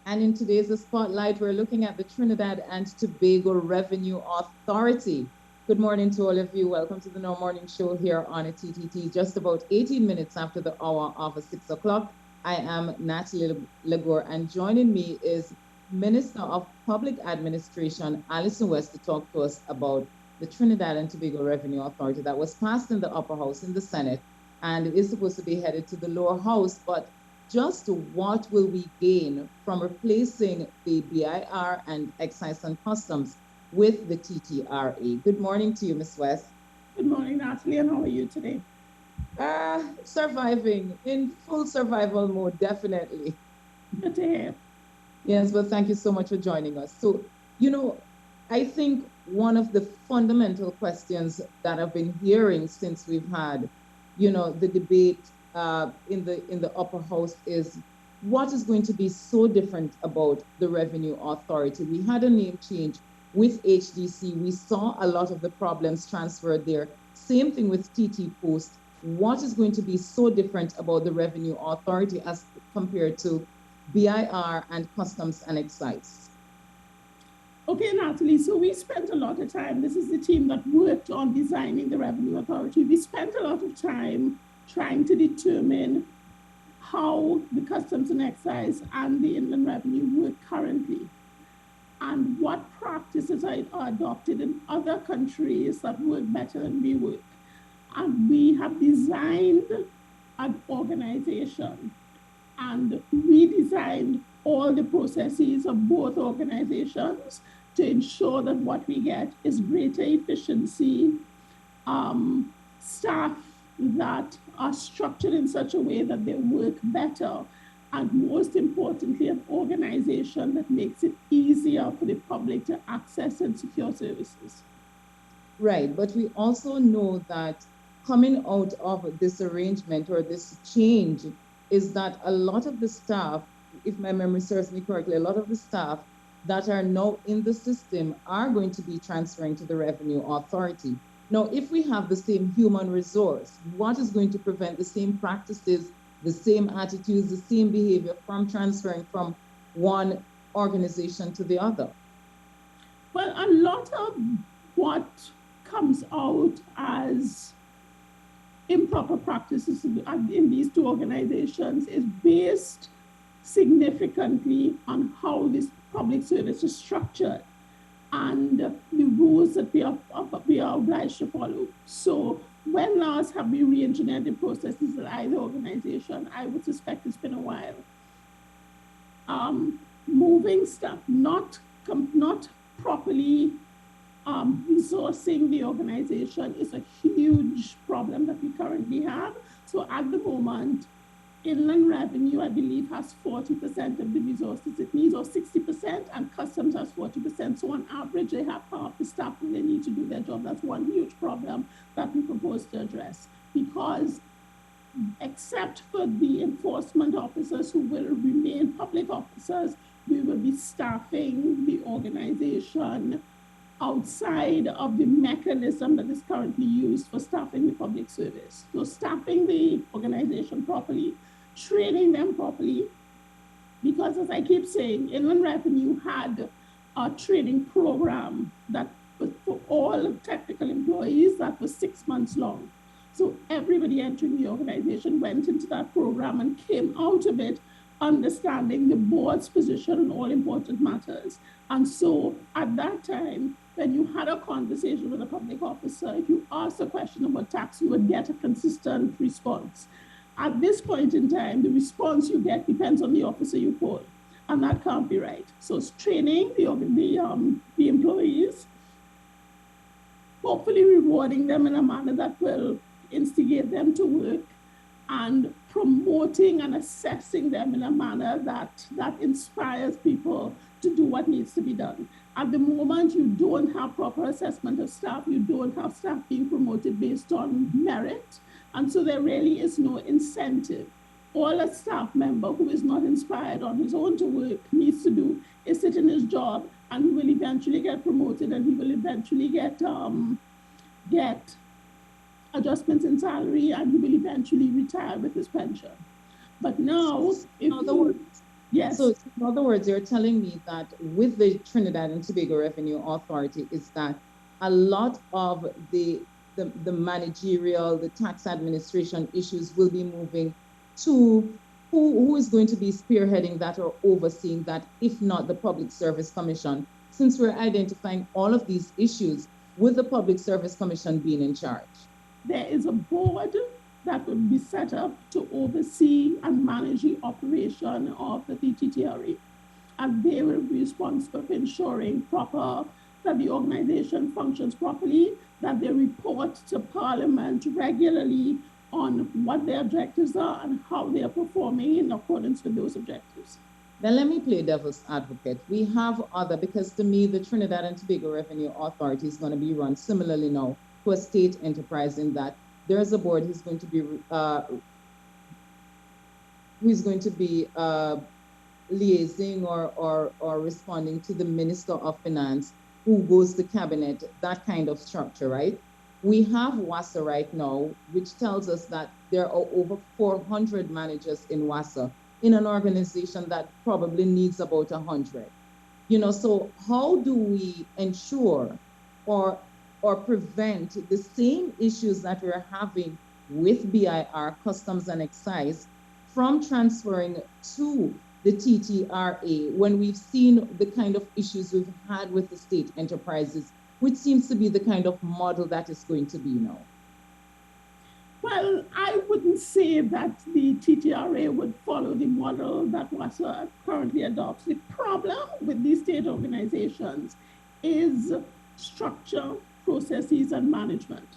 And in today's Spotlight, we're looking at the Trinidad and Tobago Revenue Authority. Good morning to all of you. Welcome to the No Morning Show here on a TTT. Just about 18 minutes after the hour of 6 o'clock. I am Natalee Legore, and joining me is Minister of Public Administration, Allyson West, to talk to us about the Trinidad and Tobago Revenue Authority that was passed in the upper house in the Senate, and it is supposed to be headed to the lower house. But just what will we gain from replacing the BIR and Excise and Customs with the TTRA? Good morning to you, Ms. West. Good morning, Natalie, and how are you today? Surviving, in full survival mode, definitely. Good to hear. Yes, well, thank you so much for joining us. So, I think one of the fundamental questions that I've been hearing since we've had, the debate in the upper house is what is going to be so different about the Revenue Authority. We had a name change with HDC. We saw a lot of the problems transferred there. Same thing with TT Post. What is going to be so different about the Revenue Authority as compared to BIR and Customs and Excise? Okay, Natalie, so we spent a lot of time, this is the team that worked on designing the Revenue Authority. We spent a lot of time trying to determine how the Customs and Excise and the Inland Revenue work currently, and what practices are adopted in other countries that work better than we work. And we have designed an organization and redesigned all the processes of both organizations to ensure that what we get is greater efficiency, staff that are structured in such a way that they work better, and most importantly, an organization that makes it easier for the public to access and secure services. Right, but we also know that coming out of this arrangement or this change is that a lot of the staff, if my memory serves me correctly, a lot of the staff that are now in the system are going to be transferring to the Revenue Authority. Now, if we have the same human resource, what is going to prevent the same practices, the same attitudes, the same behavior from transferring from one organization to the other? Well, a lot of what comes out as improper practices in these two organizations is based significantly on how this public service is structured and the rules that we are obliged to follow. So when last have we re-engineered the processes at either organization? I would suspect it's been a while. Moving stuff, not properly resourcing the organization is a huge problem that we currently have. So at the moment, Inland Revenue, I believe, has 40% of the resources it needs, or 60%, and Customs has 40%. So on average, they have half the staff that they need to do their job. That's one huge problem that we propose to address, because except for the enforcement officers who will remain public officers, we will be staffing the organization outside of the mechanism that is currently used for staffing the public service. So staffing the organization properly, training them properly, because as I keep saying, Inland Revenue had a training program that was for all technical employees that was 6 months long. So everybody entering the organization went into that program and came out of it understanding the board's position on all important matters. And so at that time, when you had a conversation with a public officer, if you asked a question about tax, you would get a consistent response. At this point in time, the response you get depends on the officer you call, and that can't be right. So it's training the employees, hopefully rewarding them in a manner that will instigate them to work, and promoting and assessing them in a manner that inspires people to do what needs to be done. At the moment, you don't have proper assessment of staff. You don't have staff being promoted based on merit. And so there really is no incentive. All a staff member who is not inspired on his own to work needs to do is sit in his job, and he will eventually get promoted, and he will eventually get adjustments in salary, and he will eventually retire with his pension. But now, in other words, yes. So In other words, you're telling me that with the Trinidad and Tobago Revenue Authority is that a lot of the managerial, the tax administration issues will be moving to who is going to be spearheading that or overseeing that, if not the Public Service Commission, since we're identifying all of these issues with the Public Service Commission being in charge? There is a board that would be set up to oversee and manage the operation of the TTTRE. And they will be responsible for ensuring that the organization functions properly, that they report to Parliament regularly on what their objectives are and how they are performing in accordance with those objectives. Then let me play devil's advocate. We have because to me, the Trinidad and Tobago Revenue Authority is going to be run similarly now to a state enterprise, in that there is a board who's going to be liaising or responding to the Minister of Finance, who goes to cabinet, that kind of structure, right? We have WASA right now, which tells us that there are over 400 managers in WASA, in an organization that probably needs about 100. So how do we ensure or prevent the same issues that we're having with BIR, Customs and Excise, from transferring to the TTRA, when we've seen the kind of issues we've had with the state enterprises, which seems to be the kind of model that is going to be now? Well, I wouldn't say that the TTRA would follow the model that WASA currently adopts. The problem with these state organizations is structure, processes, and management.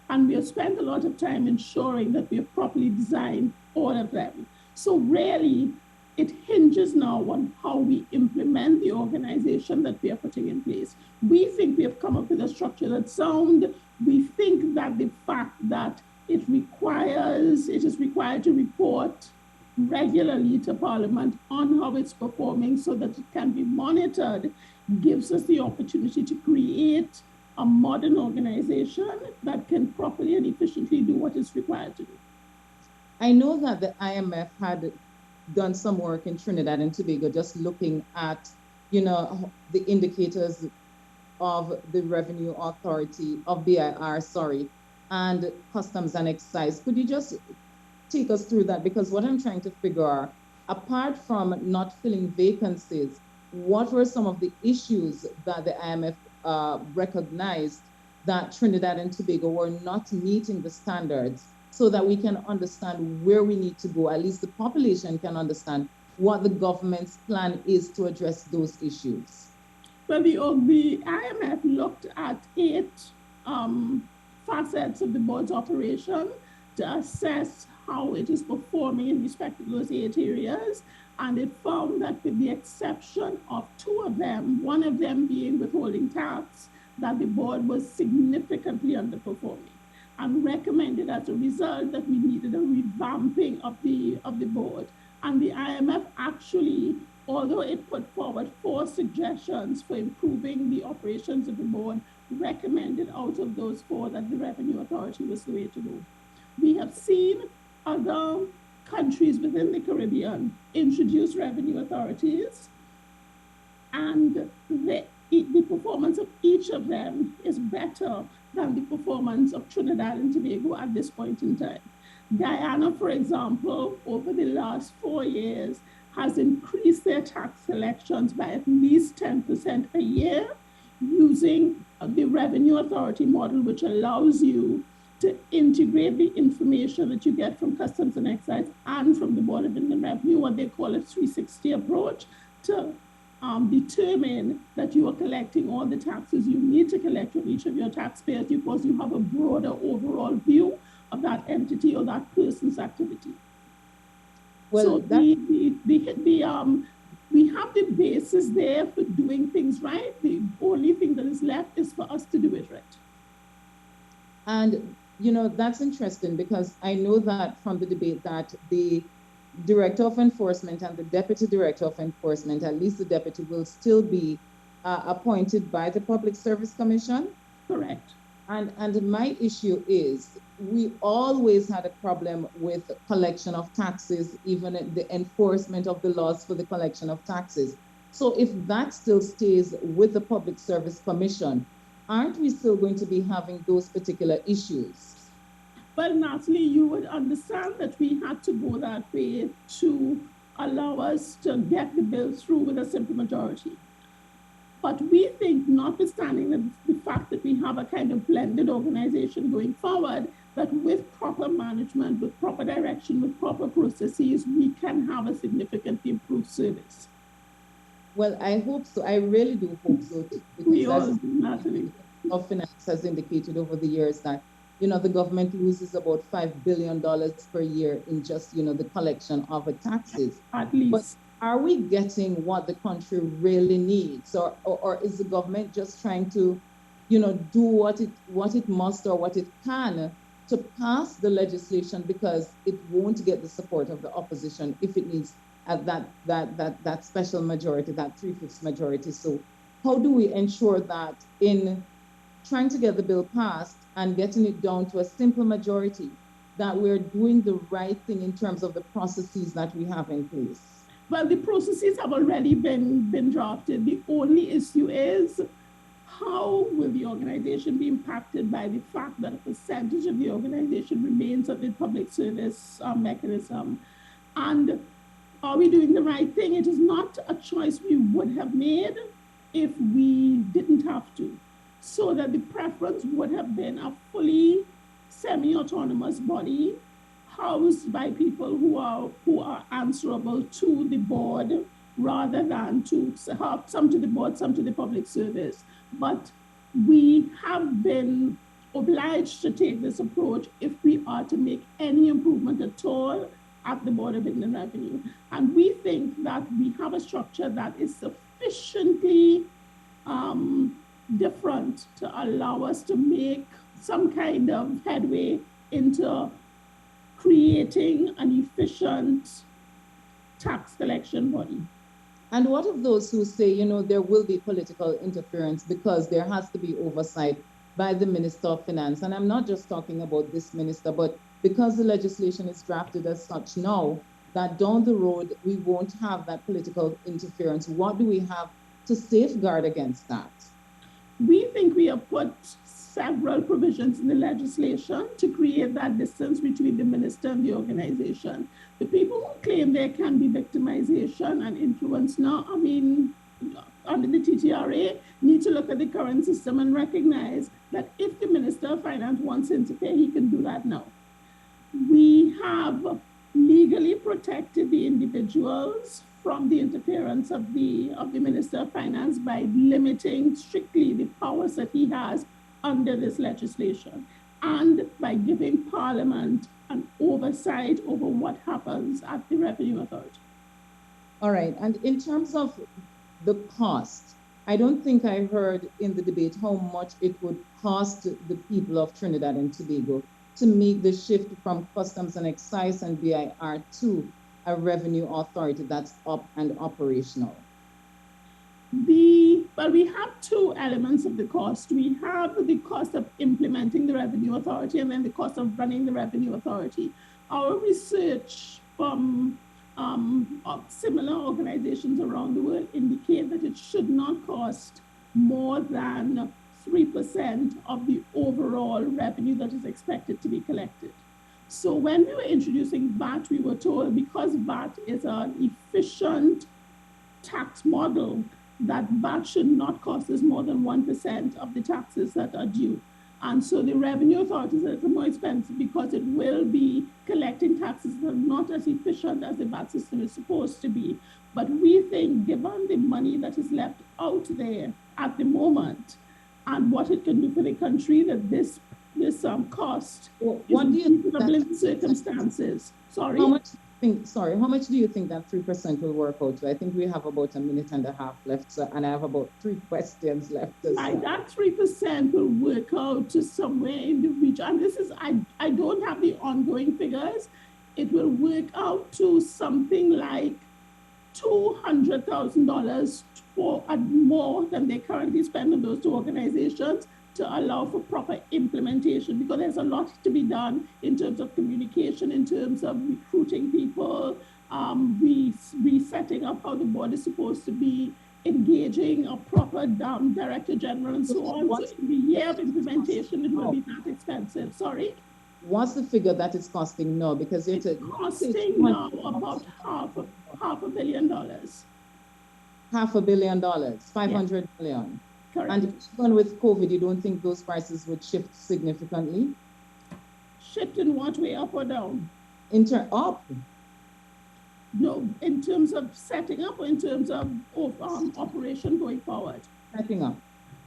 And we have spent a lot of time ensuring that we have properly designed all of them. So really, it hinges now on how we implement the organization that we are putting in place. We think we have come up with a structure that's sound. We think that the fact that it is required to report regularly to Parliament on how it's performing so that it can be monitored, gives us the opportunity to create a modern organization that can properly and efficiently do what is required to do. I know that the IMF had done some work in Trinidad and Tobago, just looking at, the indicators of the Revenue Authority, of BIR, and Customs and Excise. Could you just take us through that? Because what I'm trying to figure out, apart from not filling vacancies, what were some of the issues that the IMF recognized that Trinidad and Tobago were not meeting the standards, so that we can understand where we need to go, at least the population can understand what the government's plan is to address those issues? Well, the IMF looked at 8 facets of the board's operation to assess how it is performing in respect to those 8 areas. And it found that, with the exception of 2 of them, one of them being withholding tax, that the board was significantly underperforming, and recommended as a result that we needed a revamping of the board. And the IMF actually, although it put forward 4 suggestions for improving the operations of the board, recommended out of those 4 that the Revenue Authority was the way to go. We have seen other countries within the Caribbean introduce revenue authorities, and the performance of each of them is better than the performance of Trinidad and Tobago at this point in time. Guyana, for example, over the last 4 years, has increased their tax collections by at least 10% a year, using the Revenue Authority model, which allows you to integrate the information that you get from Customs and Excise and from the Board of Inland Revenue, what they call a 360 approach, to determine that you are collecting all the taxes you need to collect from each of your taxpayers, because you have a broader overall view of that entity or that person's activity. Well, so we have the basis there for doing things right. The only thing that is left is for us to do it right. And, that's interesting, because I know that from the debate that the Director of Enforcement and the Deputy Director of Enforcement, at least the Deputy, will still be appointed by the Public Service Commission. Correct. And my issue is, we always had a problem with collection of taxes, even the enforcement of the laws for the collection of taxes. So if that still stays with the Public Service Commission, aren't we still going to be having those particular issues? Well, Natalie, you would understand that we had to go that way to allow us to get the bill through with a simple majority. But we think, notwithstanding the fact that we have a kind of blended organization going forward, that with proper management, with proper direction, with proper processes, we can have a significantly improved service. Well, I hope so. I really do hope so too, We because all as do, Natalie. of Finance has indicated over the years that, you know, the government loses about $5 billion per year in just, you know, the collection of the taxes. At least. But are we getting what the country really needs, or is the government just trying to, you know, do what it must or what it can to pass the legislation because it won't get the support of the opposition if it needs at that special majority, that 3/5 majority? So how do we ensure that in trying to get the bill passed and getting it down to a simple majority, that we're doing the right thing in terms of the processes that we have in place? Well, the processes have already been drafted. The only issue is, how will the organization be impacted by the fact that a percentage of the organization remains of the public service mechanism? And are we doing the right thing? It is not a choice we would have made if we didn't have to. So that the preference would have been a fully semi-autonomous body housed by people who are answerable to the board, rather than to have some to the board, some to the public service. But we have been obliged to take this approach if we are to make any improvement at all at the Board of Inland Revenue. And we think that we have a structure that is sufficiently different to allow us to make some kind of headway into creating an efficient tax collection body. And what of those who say, you know, there will be political interference because there has to be oversight by the Minister of Finance? And I'm not just talking about this minister, but because the legislation is drafted as such now, that down the road, we won't have that political interference. What do we have to safeguard against that? We think we have put several provisions in the legislation to create that distance between the minister and the organization. The people who claim there can be victimization and influence now, I mean, under the TTRA, need to look at the current system and recognize that if the Minister of Finance wants to interfere, he can do that now. We have legally protected the individuals from the interference of the Minister of Finance by limiting strictly the powers that he has under this legislation, and by giving Parliament an oversight over what happens at the Revenue Authority. All right, and in terms of the cost, I don't think I heard in the debate how much it would cost the people of Trinidad and Tobago to make the shift from Customs and Excise and BIR to a revenue authority that's up and operational. Well, we have two elements of the cost. We have the cost of implementing the Revenue Authority and then the cost of running the Revenue Authority. Our research from similar organizations around the world indicate that it should not cost more than 3% of the overall revenue that is expected to be collected. So when we were introducing VAT, we were told because VAT is an efficient tax model, that VAT should not cost us more than 1% of the taxes that are due. And so the revenue authorities are more expensive because it will be collecting taxes that are not as efficient as the VAT system is supposed to be. But we think, given the money that is left out there at the moment and what it can do for the country, that this cost what do you think in circumstances. Sorry? How much do you think that 3% will work out to? I think we have about a minute and a half left, and I have about 3 questions left. That 3% will work out to somewhere in the region. And this is, I don't have the ongoing figures. It will work out to something like $200,000 for more than they currently spend on those two organizations to allow for proper implementation, because there's a lot to be done in terms of communication, in terms of recruiting people, resetting up how the board is supposed to be, engaging a proper director general and so on. So in the year of implementation, it will be that expensive. Sorry? What's the figure that it's costing now? Because it's costing now about $500 million. $500 million, 500 million. Correct. And even with COVID, you don't think those prices would shift significantly? Shift in what way, up or down? Up. No, in terms of setting up or in terms of operation going forward? Setting up.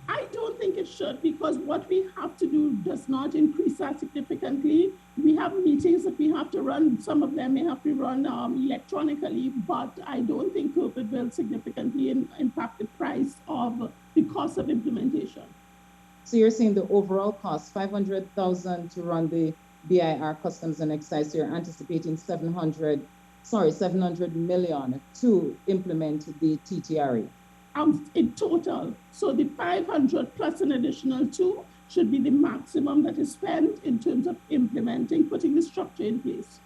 I don't think it should, because what we have to do does not increase that significantly. We have meetings that we have to run. Some of them may have to run electronically, but I don't think COVID will significantly impact the price of the cost of implementation. So you're saying the overall cost, $500,000 to run the BIR Customs and Excise, so you're anticipating 700 million to implement the TTRE. In total. So the 500 plus an additional 2 should be the maximum that is spent in terms of implementing, putting the structure in place.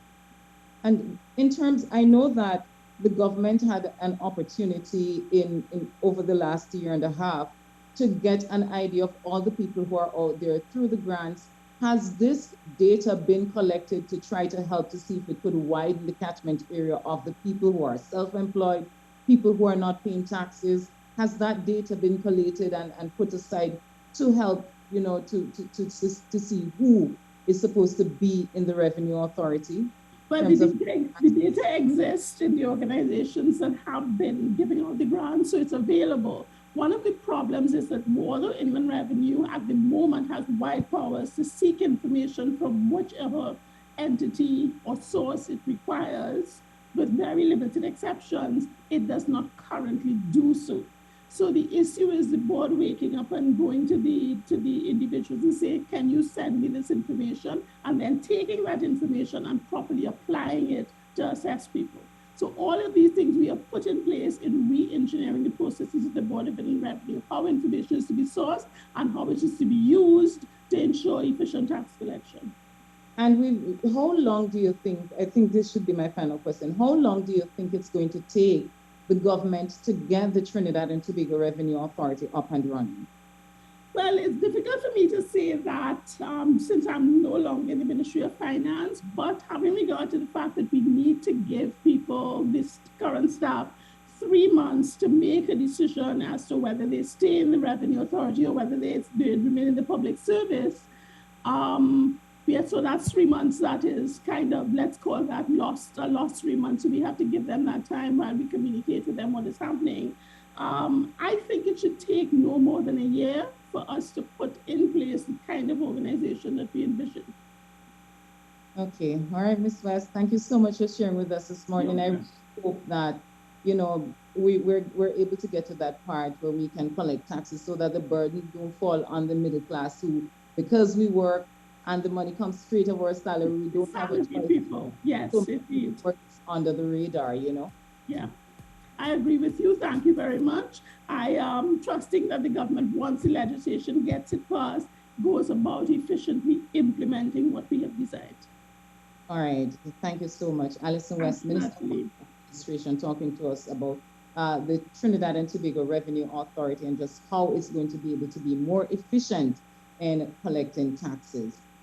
And in terms, I know that the government had an opportunity in over the last year and a half to get an idea of all the people who are out there through the grants. Has this data been collected to try to help to see if it could widen the catchment area of the people who are self-employed, people who are not paying taxes? Has that data been collated and put aside to help, to see who is supposed to be in the Revenue Authority? Well, the data exists in the organizations that have been giving out the grants, so it's available. One of the problems is that Water Inland Revenue at the moment has wide powers to seek information from whichever entity or source it requires. With very limited exceptions, it does not currently do so. So the issue is the board waking up and going to the individuals and say, can you send me this information? And then taking that information and properly applying it to assess people. So all of these things we have put in place in re-engineering the processes of the Board of Inland Revenue, how information is to be sourced and how it is to be used to ensure efficient tax collection. And how long do you think, I think this should be my final question, how long do you think it's going to take the government to get the Trinidad and Tobago Revenue Authority up and running? Well, it's difficult for me to say that since I'm no longer in the Ministry of Finance, but having regard to the fact that we need to give people, this current staff, 3 months to make a decision as to whether they stay in the Revenue Authority or whether they remain in the public service. So that's 3 months. That is kind of, let's call that lost 3 months. So we have to give them that time while we communicate with them what is happening. I think it should take no more than a year for us to put in place the kind of organization that we envision. Okay, all right, Ms. West, thank you so much for sharing with us this morning. I hope that, we're able to get to that part where we can collect taxes so that the burden don't fall on the middle class who, because we work and the money comes straight over our salary, we don't have a choice. People. Yes, so indeed. Under the radar, Yeah. I agree with you. Thank you very much. I am trusting that the government, once the legislation gets it passed, goes about efficiently implementing what we have designed. All right. Thank you so much. Allyson West, Minister of Administration, talking to us about the Trinidad and Tobago Revenue Authority and just how it's going to be able to be more efficient in collecting taxes.